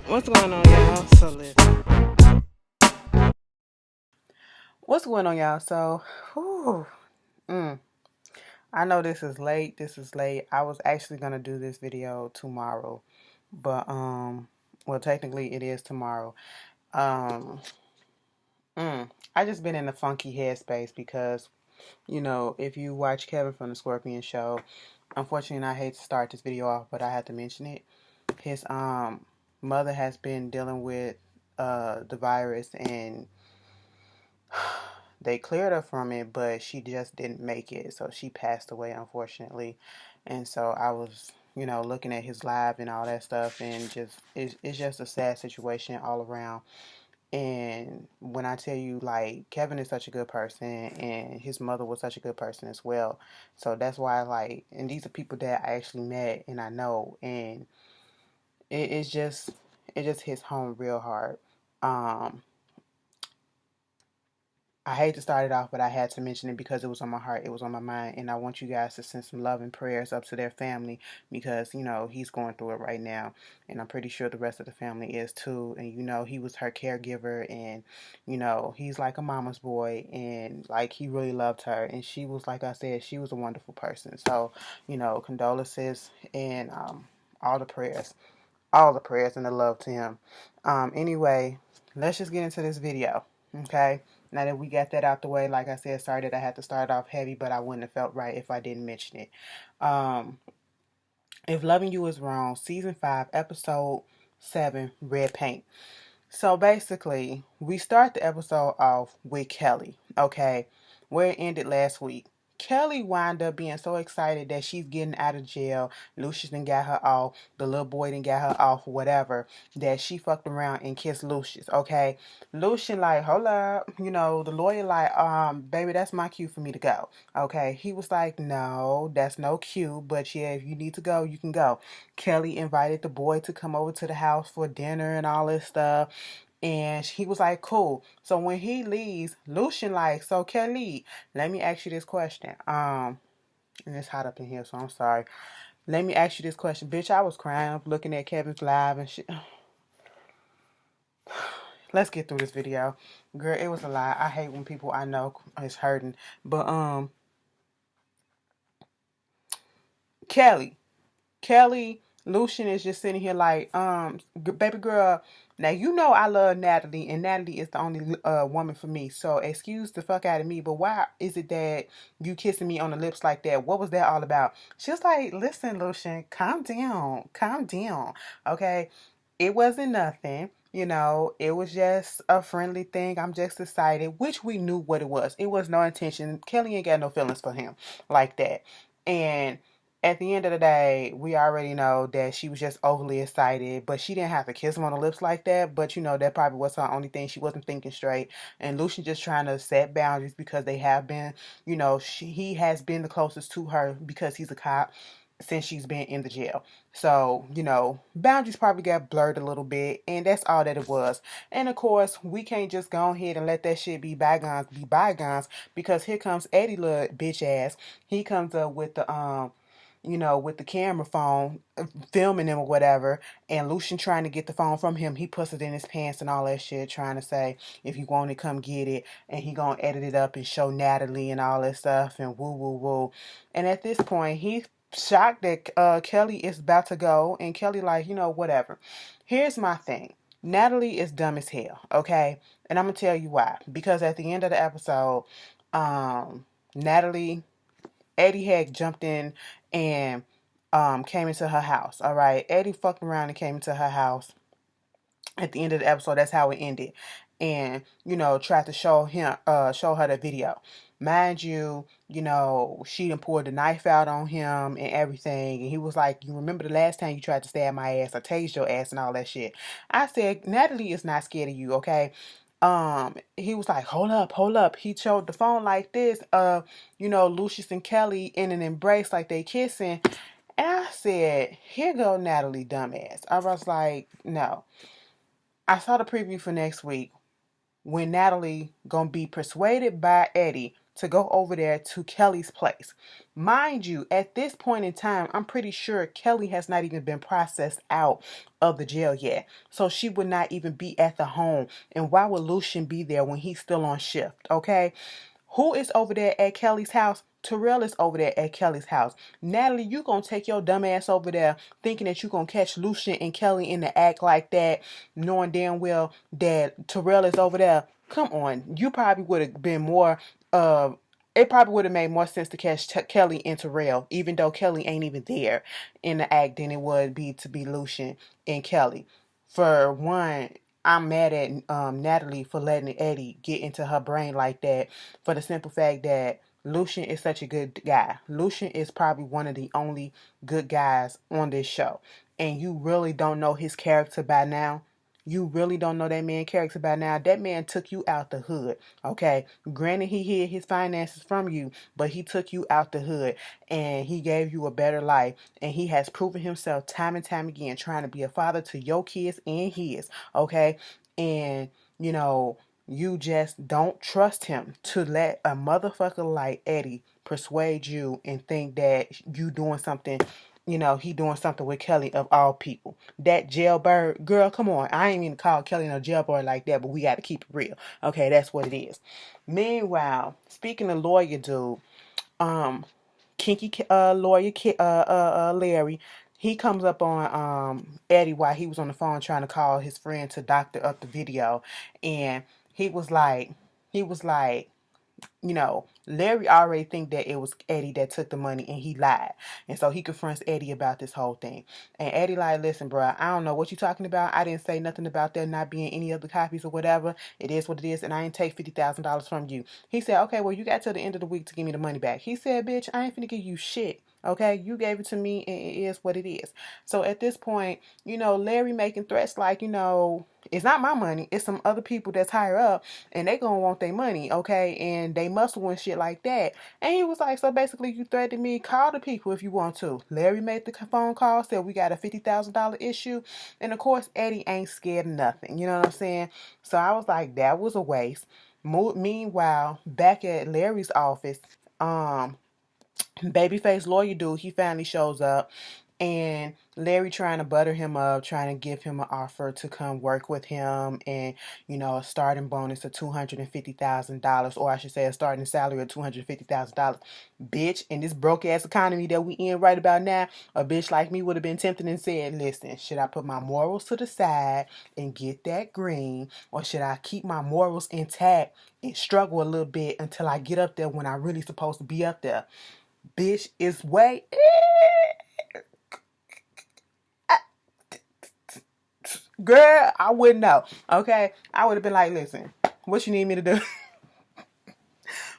What's going on, y'all? So listen. What's going on, y'all? So, whew, mm, I know this is late. This is late. I was actually gonna do this video tomorrow, but well, technically it is tomorrow. Um, I just been in a funky headspace because if you watch Kevin from the Scorpion Show, unfortunately, and I hate to start this video off, but I have to mention it. His mother has been dealing with the virus and they cleared her from it, but she just didn't make it. So she passed away, unfortunately. And so I was, looking at his live and all that stuff, and it's just a sad situation all around. And when I tell you, like, Kevin is such a good person, and his mother was such a good person as well. So that's why, like, and these are people that I actually met and I know, and it just hits home real hard. Um, I hate to start it off, but I had to mention it because it was on my heart, it was on my mind, and I want you guys to send some love and prayers up to their family because, he's going through it right now, and I'm pretty sure the rest of the family is too. And, he was her caregiver, and, he's like a mama's boy, and, like, he really loved her, and she was, like I said, she was a wonderful person. So, condolences and all the prayers and the love to him. Anyway, let's just get into this video, okay? Now that we got that out the way, like I said, sorry that I had to start off heavy, but I wouldn't have felt right if I didn't mention it. Um, if Loving You Is Wrong, Season 5, Episode 7, Red Paint. So basically, we start the episode off with Kelly, okay, where it ended last week. Kelly wound up being so excited that she's getting out of jail. Lucius done got her off. The little boy done got her off, whatever. That she fucked around and kissed Lucius, okay? Lucian like, hold up. The lawyer like, baby, that's my cue for me to go, okay? He was like, no, that's no cue. But yeah, if you need to go, you can go. Kelly invited the boy to come over to the house for dinner and all this stuff. And he was like, cool. So when he leaves, Lucian like, so Kelly, let me ask you this question. And it's hot up in here, so I'm sorry. Let me ask you this question. Bitch, I was crying up looking at Kevin's live and shit. Let's get through this video. Girl, it was a lie. I hate when people I know is hurting. But Kelly. Kelly, Lucian is just sitting here like, baby girl, now you know I love Natalie, and Natalie is the only woman for me. So excuse the fuck out of me, but why is it that you kissing me on the lips like that? What was that all about? She was like, listen, Lucian, calm down, okay? It wasn't nothing. It was just a friendly thing. I'm just excited, which we knew what it was. It was no intention. Kelly ain't got no feelings for him like that. And at the end of the day, we already know that she was just overly excited, but she didn't have to kiss him on the lips like that. But that probably was her only thing. She wasn't thinking straight. And Lucian just trying to set boundaries because they have been, he has been the closest to her because he's a cop since she's been in the jail. So, boundaries probably got blurred a little bit, and that's all that it was. And of course, we can't just go ahead and let that shit be bygones, because here comes Eddie little bitch ass. He comes up with with the camera phone, filming him or whatever, and Lucian trying to get the phone from him. He puts it in his pants and all that shit, trying to say, if you want it, come get it. And he gonna edit it up and show Natalie and all that stuff and woo woo woo. And at this point, he's shocked that Kelly is about to go, and Kelly like, whatever. Here's my thing. Natalie is dumb as hell, okay? And I'm gonna tell you why. Because at the end of the episode, Natalie Eddie had jumped in and came into her house. All right. Eddie fucked around and came into her house at the end of the episode. That's how it ended. And, tried to show her the video. Mind you, she done poured the knife out on him and everything. And he was like, you remember the last time you tried to stab my ass? I tased your ass and all that shit. I said, Natalie is not scared of you, okay? He was like, hold up. He showed the phone like this, Lucius and Kelly in an embrace like they kissing. And I said, here go Natalie, dumbass. I was like, no. I saw the preview for next week when Natalie gonna be persuaded by Eddie to go over there to Kelly's place. Mind you, at this point in time, I'm pretty sure Kelly has not even been processed out of the jail yet. So she would not even be at the home. And why would Lucian be there when he's still on shift? Okay. Who is over there at Kelly's house? Terrell is over there at Kelly's house. Natalie, you gonna take your dumb ass over there thinking that you gonna catch Lucian and Kelly in the act like that, knowing damn well that Terrell is over there. Come on, you probably would have been more. It probably would have made more sense to catch Kelly and Terrell, even though Kelly ain't even there in the act, than it would be to be Lucian and Kelly. For one, I'm mad at Natalie for letting Eddie get into her brain like that, for the simple fact that Lucian is such a good guy. Lucian is probably one of the only good guys on this show. And you really don't know his character by now. You really don't know that man's character by now. That man took you out the hood. Okay. Granted, he hid his finances from you, but he took you out the hood and he gave you a better life. And he has proven himself time and time again trying to be a father to your kids and his. Okay. And, you know, you just don't trust him to let a motherfucker like Eddie persuade you and think that you doing something, he doing something with Kelly of all people. That jailbird, girl, come on. I ain't even call Kelly no jailbird like that, but we got to keep it real. Okay, that's what it is. Meanwhile, speaking of lawyer dude, kinky lawyer Larry, he comes up on Eddie while he was on the phone trying to call his friend to doctor up the video, and he was like, Larry already think that it was Eddie that took the money and he lied. And so he confronts Eddie about this whole thing. And Eddie like, listen, bro, I don't know what you talking about. I didn't say nothing about there not being any other copies or whatever. It is what it is, and I ain't take $50,000 from you. He said, okay, well, you got till the end of the week to give me the money back. He said, bitch, I ain't finna give you shit. Okay, you gave it to me and it is what it is. So at this point, Larry making threats like, it's not my money. It's some other people that's higher up and they gonna want their money, okay? And they muscle and shit like that. And he was like, so basically you threatened me, call the people if you want to. Larry made the phone call, said we got a $50,000 issue. And of course, Eddie ain't scared of nothing. You know what I'm saying? So I was like, that was a waste. Meanwhile, back at Larry's office, babyface lawyer dude, he finally shows up, and Larry trying to butter him up, trying to give him an offer to come work with him, and a starting bonus of $250,000, or I should say a starting salary of $250,000. Bitch, in this broke ass economy that we in right about now, a bitch like me would have been tempted and said, listen, should I put my morals to the side and get that green, or should I keep my morals intact and struggle a little bit until I get up there when I really supposed to be up there? Bitch, is way. Girl, I wouldn't know. Okay? I would have been like, listen, what you need me to do?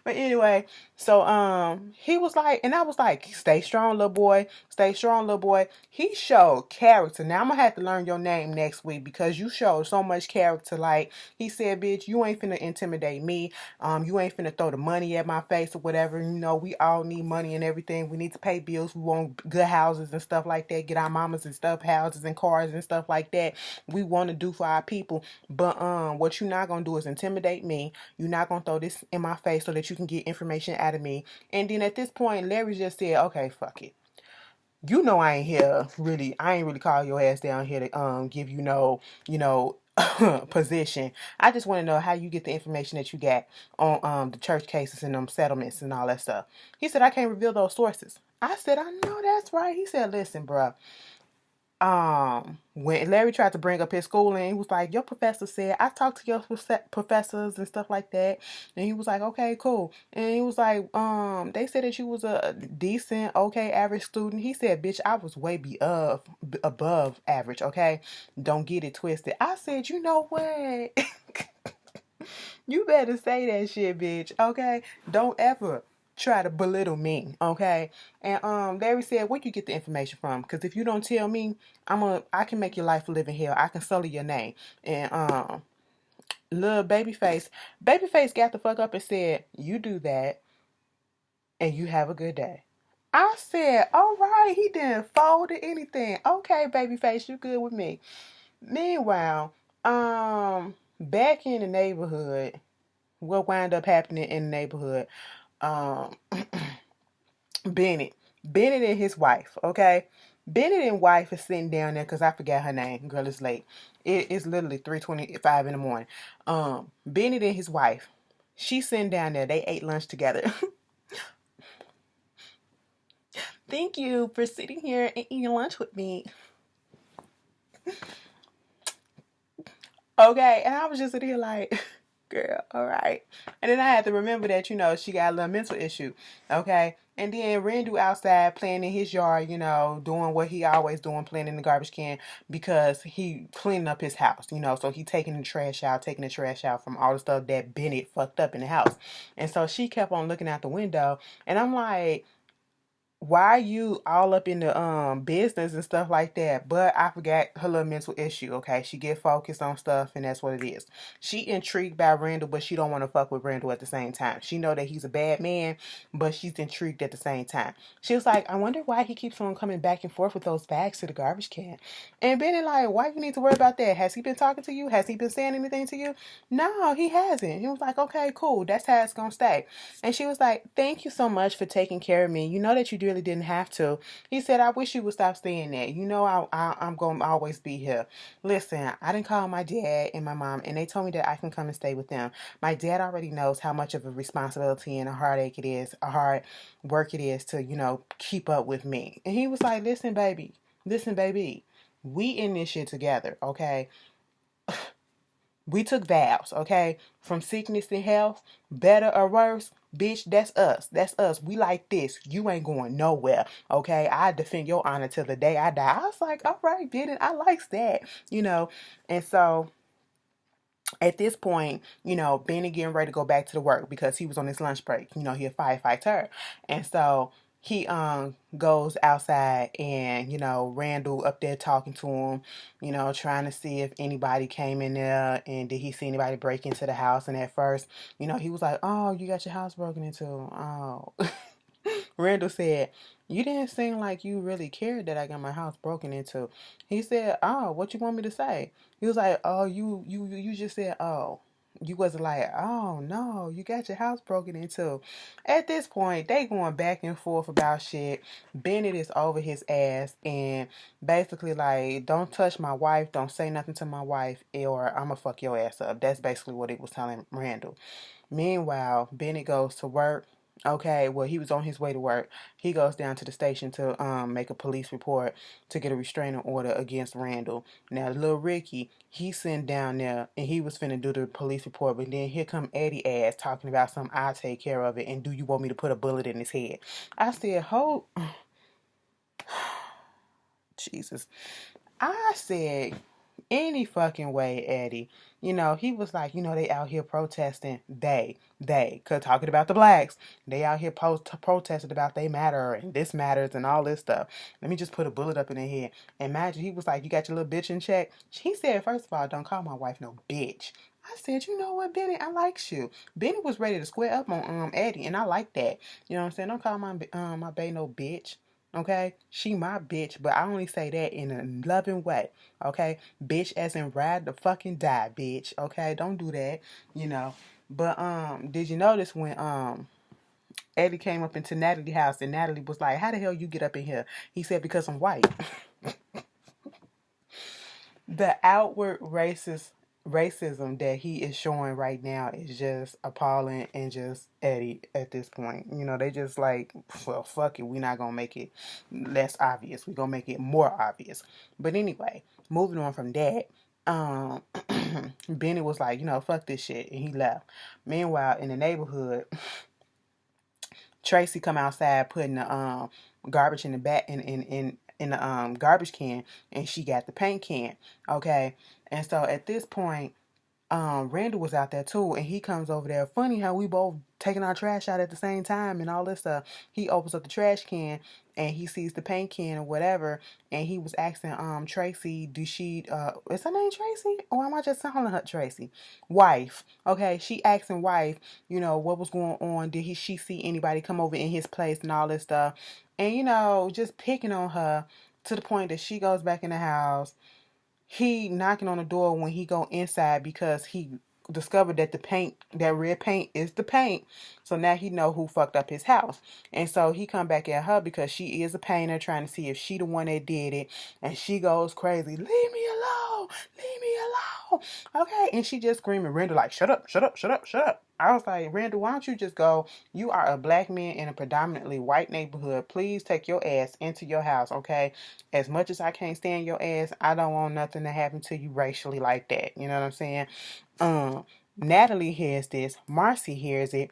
But anyway, so he was like, and I was like, stay strong, little boy. Stay strong, little boy. He showed character. Now I'm gonna have to learn your name next week because you showed so much character. Like he said, bitch, you ain't finna intimidate me. You ain't finna throw the money at my face or whatever. We all need money and everything. We need to pay bills. We want good houses and stuff like that. Get our mamas and stuff, houses and cars and stuff like that. We want to do for our people. But what you're not gonna do is intimidate me. You're not gonna throw this in my face so that you can get information out of me. And then at this point, Larry just said, okay, fuck it. I ain't here really. I ain't really call your ass down here to give position. I just want to know how you get the information that you got on the church cases and them settlements and all that stuff. He said, I can't reveal those sources. I said, I know that's right. He said, listen, bruh. When Larry tried to bring up his schooling, he was like, your professor said, I talked to your professors and stuff like that. And he was like, okay, cool. And he was like, they said that you was a decent, okay, average student. He said, bitch, I was way above average, okay? Don't get it twisted. I said, you know what? You better say that shit, bitch, okay? Don't ever try to belittle me, okay? And Larry said, where you get the information from? Because if you don't tell me, I can make your life a living hell. I can sully your name. And little babyface got the fuck up and said, you do that and you have a good day. I said, all right, he didn't fold or anything. Okay, babyface, you good with me. Meanwhile, back in the neighborhood, what wound up happening in the neighborhood? um Bennett. Bennett and his wife, okay? Bennett and wife is sitting down there because I forgot her name. Girl, it's late. It's literally 3:25 in the morning. Bennett and his wife. She's sitting down there. They ate lunch together. Thank you for sitting here and eating lunch with me. Okay, and I was just sitting here like, girl, all right. And then I had to remember that, she got a little mental issue, okay? And then Randu outside playing in his yard, doing what he always doing, playing in the garbage can because he cleaning up his house, so he taking the trash out from all the stuff that Bennett fucked up in the house. And so she kept on looking out the window, and I'm like, why are you all up in the business and stuff like that? But I forgot her little mental issue, okay? She get focused on stuff, and that's what it is. She intrigued by Randall, but she don't want to fuck with Randall at the same time. She know that he's a bad man, but she's intrigued at the same time. She was like, I wonder why he keeps on coming back and forth with those bags to the garbage can. And Benny like, why you need to worry about that? Has he been talking to you? Has he been saying anything to you? No, he hasn't. He was like, okay, cool. That's how it's gonna stay. And she was like, thank you so much for taking care of me. You know that you really didn't have to. He said, I wish you would stop saying that. I'm going to always be here. Listen, I didn't call my dad and my mom, and they told me that I can come and stay with them. My dad already knows how much of a responsibility and a heartache it is, a hard work it is to, keep up with me. And he was like, listen, baby, we in this shit together, okay? We took vows, okay? From sickness to health, better or worse, bitch, that's us. That's us. We like this. You ain't going nowhere, okay? I defend your honor till the day I die. I was like, all right, did it? I likes that, And so at this point, Benny getting ready to go back to the work because he was on his lunch break. He a firefighter. And so he goes outside and, Randall up there talking to him, trying to see if anybody came in there and did he see anybody break into the house. And at first, he was like, oh, you got your house broken into. Oh. Randall said, you didn't seem like you really cared that I got my house broken into. He said, oh, what you want me to say? He was like, oh, you just said, oh. You wasn't like, oh, no, you got your house broken into. At this point, they going back and forth about shit. Bennett is over his ass and basically like, don't touch my wife, don't say nothing to my wife, or I'm gonna fuck your ass up. That's basically what he was telling Randall. Meanwhile, Bennett goes to work. Okay, well, he was on his way to work. He goes down to the station to make a police report to get a restraining order against Randall. Now, little Ricky, he sent down there and he was finna do the police report, but then here come Eddie ass talking about some I'll take care of it and do you want me to put a bullet in his head? I said, hold, Jesus. I said, any fucking way, Eddie. He was like, they out here protesting. Cause talking about the blacks, they out here protesting about they matter and this matters and all this stuff. Let me just put a bullet up in their head. Imagine he was like, you got your little bitch in check. He said, first of all, don't call my wife no bitch. I said, you know what, Benny, I likes you. Benny was ready to square up on Eddie, and I like that. You know what I'm saying? Don't call my bae no bitch. Okay, she my bitch, but I only say that in a loving way. Okay, bitch, as in ride the fucking die, bitch. Okay, don't do that. But did you notice when Eddie came up into Natalie's house and Natalie was like, "How the hell you get up in here?" He said, "Because I'm white." The outward racism that he is showing right now is just appalling and just Eddie at this point. They just like, well, fuck it. We're not going to make it less obvious. We're going to make it more obvious. But anyway, moving on from that, Benny was like, fuck this shit. And he left. Meanwhile, in the neighborhood, Tracy come outside putting the garbage in the back in the garbage can, and she got the paint can. Okay, and so at this point, Randall was out there too, and he comes over there. Funny how we both taking our trash out at the same time and all this stuff. He opens up the trash can and he sees the paint can or whatever, and he was asking Tracy, do she is her name Tracy? Or am I just calling her Tracy? Wife. Okay, she asking wife, what was going on? Did she see anybody come over in his place and all this stuff? And just picking on her to the point that she goes back in the house. He knocking on the door when he go inside because he discovered that that red paint is the paint. So now he know who fucked up his house. And so he come back at her because she is a painter, trying to see if she the one that did it. And she goes crazy. Leave me alone. Leave me alone. Okay. And she just screaming. Randall like, shut up, shut up, shut up, shut up. I was like, Randall, why don't you just go? You are a black man in a predominantly white neighborhood. Please take your ass into your house, okay? As much as I can't stand your ass, I don't want nothing to happen to you racially like that. You know what I'm saying? Natalie hears this. Marcy hears it.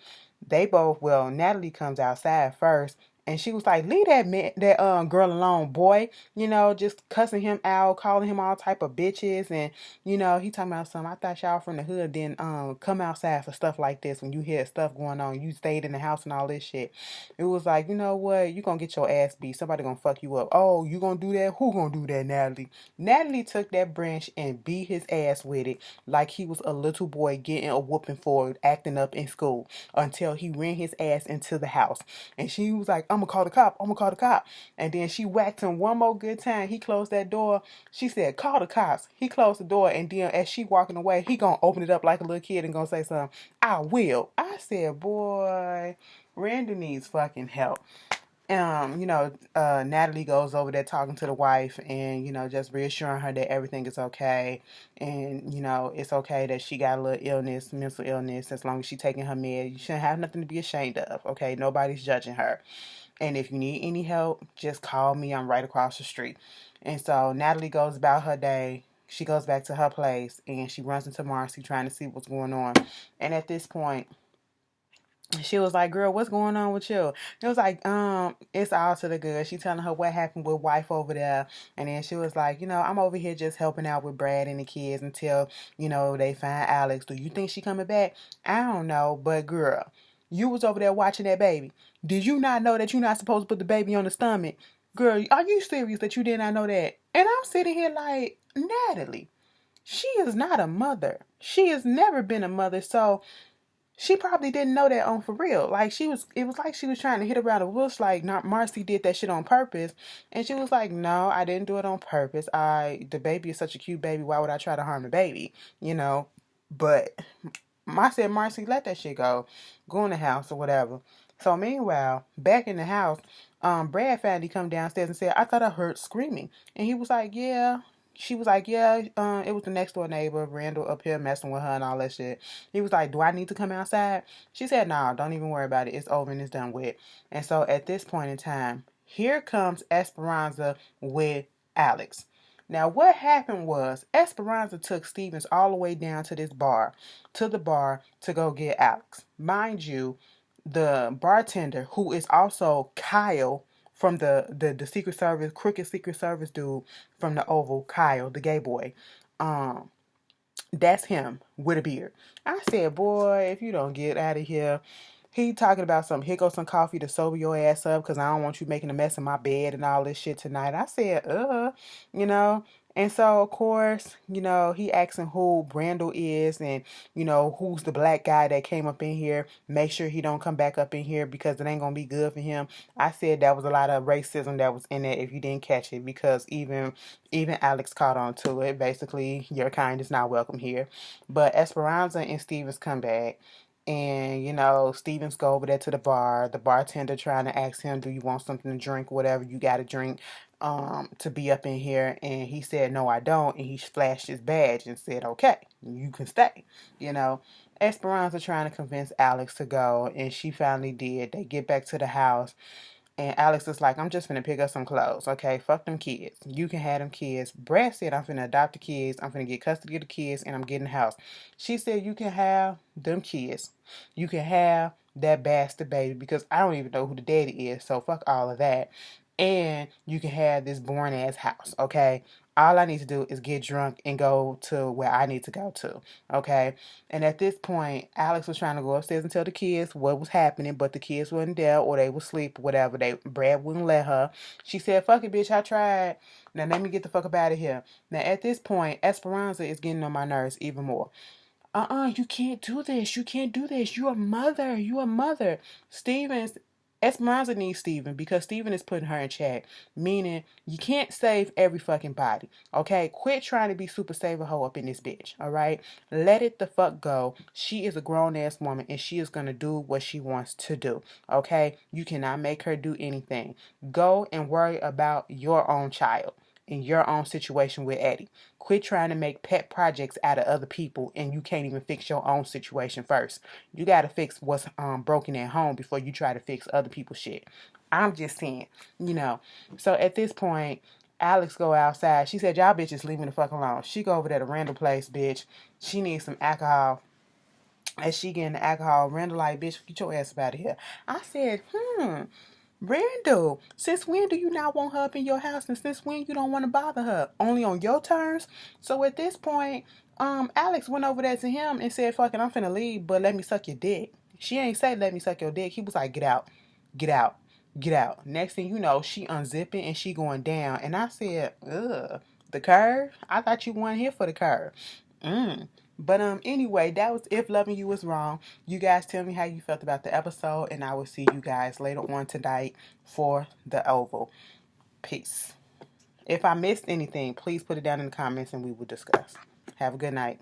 Natalie comes outside first. And she was like, leave that girl alone, boy. You know, just cussing him out, calling him all type of bitches. And, you know, he talking about something. I thought y'all from the hood didn't come outside for stuff like this. When you hear stuff going on, you stayed in the house and all this shit. It was like, you know what? You gonna get your ass beat. Somebody gonna fuck you up. Oh, you gonna do that? Who gonna do that, Natalie? Natalie took that branch and beat his ass with it like he was a little boy getting a whooping for acting up in school until he ran his ass into the house. And she was like, I'm gonna call the cop. I'm gonna call the cop. And then she whacked him one more good time. He closed that door. She said, call the cops. He closed the door. And then as she walking away, he gonna open it up like a little kid and gonna say something. I will. I said, boy, Randy needs fucking help. Natalie goes over there talking to the wife and, just reassuring her that everything is okay. And, it's okay that she got a little illness, mental illness, as long as she's taking her med. You shouldn't have nothing to be ashamed of, okay? Nobody's judging her. And if you need any help, just call me. I'm right across the street. And so Natalie goes about her day. She goes back to her place and she runs into Marcy trying to see what's going on. And at this point, she was like, girl, what's going on with you? It was like, it's all to the good. She telling her what happened with wife over there. And then she was like, I'm over here just helping out with Brad and the kids until, they find Alex. Do you think she coming back? I don't know. But girl, you was over there watching that baby. Did you not know that you're not supposed to put the baby on the stomach? Girl, are you serious that you did not know that? And I'm sitting here like, Natalie, she is not a mother. She has never been a mother. So she probably didn't know that on for real. Like it was like she was trying to hit around the bush. Like, not Marcy did that shit on purpose, and she was like, "No, I didn't do it on purpose. The baby is such a cute baby. Why would I try to harm the baby? But I said, Marcy, let that shit go in the house or whatever. So meanwhile, back in the house, Brad finally come downstairs and said, I thought I heard screaming, and he was like, yeah. She was like, yeah, it was the next door neighbor, Randall, up here messing with her and all that shit. He was like, do I need to come outside? She said, no, don't even worry about it. It's over and it's done with. And so at this point in time, here comes Esperanza with Alex. Now, what happened was Esperanza took Stevens all the way down to the bar to go get Alex. Mind you, the bartender, who is also Kyle from the Secret Service, crooked Secret Service dude from the Oval, Kyle, the gay boy. That's him with a beard. I said, boy, if you don't get out of here. He talking about here goes some coffee to sober your ass up because I don't want you making a mess in my bed and all this shit tonight. I said, you know. And so, of course, he asking who Brandel is and, who's the black guy that came up in here. Make sure he don't come back up in here because it ain't going to be good for him. I said that was a lot of racism that was in it if you didn't catch it because even Alex caught on to it. Basically, your kind is not welcome here. But Esperanza and Stevens come back. And, Stevens go over there to the bar. The bartender trying to ask him, do you want something to drink? Whatever you got to drink to be up in here. And he said, no, I don't. And he flashed his badge and said, okay, you can stay. Esperanza trying to convince Alex to go. And she finally did. They get back to the house. And Alex is like, I'm just finna pick up some clothes, okay? Fuck them kids. You can have them kids. Brad said, I'm finna adopt the kids. I'm finna get custody of the kids, and I'm getting the house. She said, you can have them kids. You can have that bastard baby, because I don't even know who the daddy is, so fuck all of that. And you can have this boring-ass house, okay? All I need to do is get drunk and go to where I need to go to, okay? And at this point, Alex was trying to go upstairs and tell the kids what was happening, but the kids wasn't there or they was asleep or whatever. Brad wouldn't let her. She said, fuck it, bitch, I tried. Now let me get the fuck up out of here. Now at this point, Esperanza is getting on my nerves even more. You can't do this. You can't do this. You're a mother. You're a mother. Stevens Esperanza needs Steven because Steven is putting her in check. Meaning, you can't save every fucking body. Okay? Quit trying to be super saver hoe up in this bitch. Alright? Let it the fuck go. She is a grown ass woman and she is gonna do what she wants to do. Okay? You cannot make her do anything. Go and worry about your own child in your own situation with Eddie. Quit trying to make pet projects out of other people and you can't even fix your own situation first. You got to fix what's broken at home before you try to fix other people's shit. I'm just saying, you know. So at this point, Alex go outside. She said, y'all bitches leave me the fuck alone. She go over there to Randall place, bitch. She needs some alcohol. As she getting the alcohol, Randall like, bitch, get your ass up out of here. I said, Randall, since when do you not want her up in your house, and since when you don't want to bother her? Only on your terms? So at this point, Alex went over there to him and said, fuck it, I'm finna leave, but let me suck your dick. She ain't say let me suck your dick. He was like, get out, get out, get out. Next thing you know, she unzipping and she going down. And I said, ugh, the curve? I thought you weren't here for the curve. But anyway, that was If Loving You Was Wrong. You guys tell me how you felt about the episode, and I will see you guys later on tonight for the Oval. Peace. If I missed anything, please put it down in the comments and we will discuss. Have a good night.